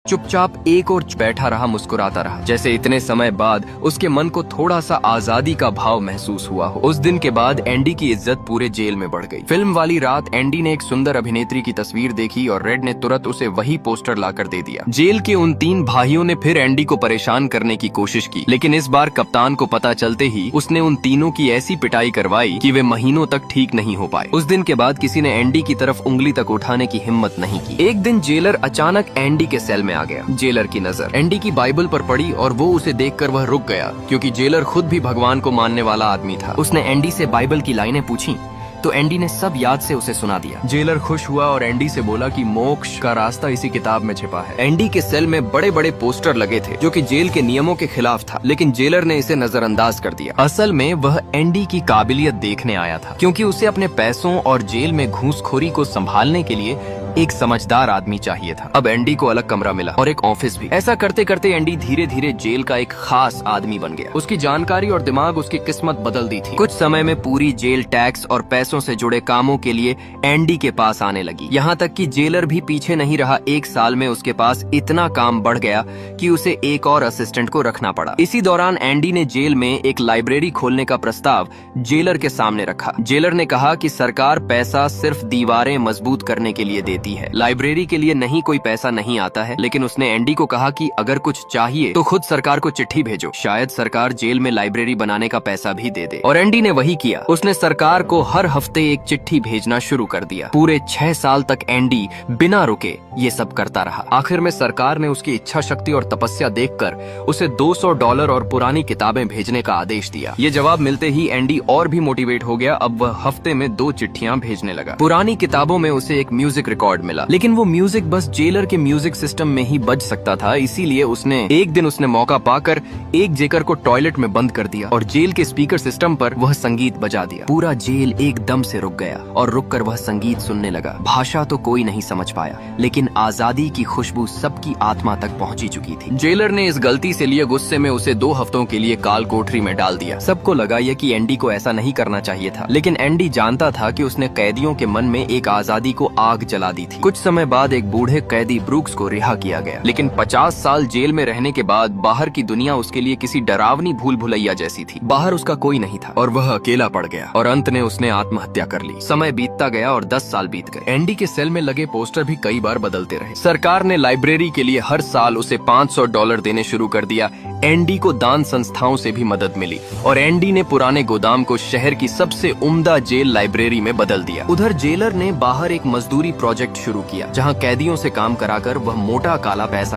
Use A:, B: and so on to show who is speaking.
A: चुपचाप एक और बैठा रहा, मुस्कुराता रहा, जैसे इतने समय बाद उसके मन को थोड़ा सा आजादी का भाव महसूस हुआ हो। उस दिन के बाद एंडी की इज्जत पूरे जेल में बढ़ गई। फिल्म वाली रात एंडी ने एक सुंदर अभिनेत्री की तस्वीर देखी और रेड ने तुरंत उसे वही पोस्टर लाकर दे दिया। जेल के उन 3 भाइयों ने फिर एंडी को परेशान करने की कोशिश की, लेकिन इस बार कप्तान को पता चलते ही उसने उन तीनों की ऐसी पिटाई करवाई कि वे महीनों तक ठीक नहीं हो पाए। उस दिन के बाद किसी ने एंडी की तरफ उंगली तक उठाने की हिम्मत नहीं की। एक दिन जेलर अचानक एंडी के सेल में आ गया। जेलर की नजर एंडी की बाइबल पर पड़ी और वो उसे देखकर वह रुक गया, क्योंकि जेलर खुद भी भगवान को मानने वाला आदमी था। उसने एंडी से बाइबल की लाइनें पूछी तो एंडी ने सब याद से उसे सुना दिया। जेलर खुश हुआ और एंडी से बोला कि मोक्ष का रास्ता इसी किताब में छिपा है। एंडी के सेल में बड़े बड़े पोस्टर लगे थे जो कि जेल के नियमों के खिलाफ था, लेकिन जेलर ने इसे नजरअंदाज कर दिया। असल में वह एंडी की काबिलियत देखने आया था, क्योंकि उसे अपने पैसों और जेल में घूसखोरी को संभालने के लिए एक समझदार आदमी चाहिए था। अब एंडी को अलग कमरा मिला और एक ऑफिस भी। ऐसा करते करते एंडी धीरे धीरे जेल का एक खास आदमी बन गया। उसकी जानकारी और दिमाग उसकी किस्मत बदल दी थी। कुछ समय में पूरी जेल टैक्स और पैसों से जुड़े कामों के लिए एंडी के पास आने लगी। यहाँ तक कि जेलर भी पीछे नहीं रहा। 1 साल में उसके पास इतना काम बढ़ गया कि उसे एक और असिस्टेंट को रखना पड़ा। इसी दौरान एंडी ने जेल में एक लाइब्रेरी खोलने का प्रस्ताव जेलर के सामने रखा। जेलर ने कहा कि सरकार पैसा सिर्फ दीवारें मजबूत करने के लिए देती है, लाइब्रेरी के लिए नहीं, कोई पैसा नहीं आता है। लेकिन उसने एंडी को कहा कि अगर कुछ चाहिए तो खुद सरकार को चिट्ठी भेजो, शायद सरकार जेल में लाइब्रेरी बनाने का पैसा भी दे दे। और एंडी ने वही किया। उसने सरकार को हर हफ्ते एक चिट्ठी भेजना शुरू कर दिया। पूरे 6 साल तक एंडी बिना रुके ये सब करता रहा। आखिर में सरकार ने उसकी इच्छा शक्ति और तपस्या देखकर उसे $200 और पुरानी किताबें भेजने का आदेश दिया। ये जवाब मिलते ही एंडी और भी मोटिवेट हो गया। अब वह हफ्ते में 2 चिट्ठियां भेजने लगा। पुरानी किताबों में उसे एक म्यूजिक रिकॉर्ड मिला, लेकिन वो म्यूजिक बस जेलर के म्यूजिक सिस्टम में ही बज सकता था। इसीलिए एक दिन उसने मौका पाकर एक जेकर को टॉयलेट में बंद कर दिया और जेल के स्पीकर सिस्टम पर वह संगीत बजा दिया। पूरा जेल एकदम से रुक गया और रुककर वह संगीत सुनने लगा। भाषा तो कोई नहीं समझ पाया, लेकिन आजादी की खुशबू सबकी आत्मा तक पहुंची चुकी थी। जेलर ने इस गलती से लिए गुस्से में उसे 2 हफ्तों के लिए काल कोठरी में डाल दिया। सबको लगा यह कि एंडी को ऐसा नहीं करना चाहिए था, लेकिन एंडी जानता था कि उसने कैदियों के मन में एक आजादी को आग जला दी थी। कुछ समय बाद एक बूढ़े कैदी ब्रूक्स को रिहा किया गया, लेकिन 50 साल जेल में रहने के बाद बाहर की दुनिया उसके लिए किसी डरावनी भूल भुलैया जैसी थी। बाहर उसका कोई नहीं था और वह अकेला पड़ गया और अंत में उसने आत्महत्या कर ली। समय बीतता गया और 10 साल बीत गए। एंडी के सेल में लगे पोस्टर भी कई बार बदलते रहे। सरकार ने लाइब्रेरी के लिए हर साल उसे $500 देने शुरू कर दिया। एंडी को दान संस्थाओं से भी मदद मिली और एंडी ने पुराने गोदाम को शहर की सबसे उम्दा जेल लाइब्रेरी में बदल दिया। उधर जेलर ने बाहर एक मजदूरी प्रोजेक्ट शुरू किया, जहां कैदियों से काम कराकर वह मोटा काला पैसा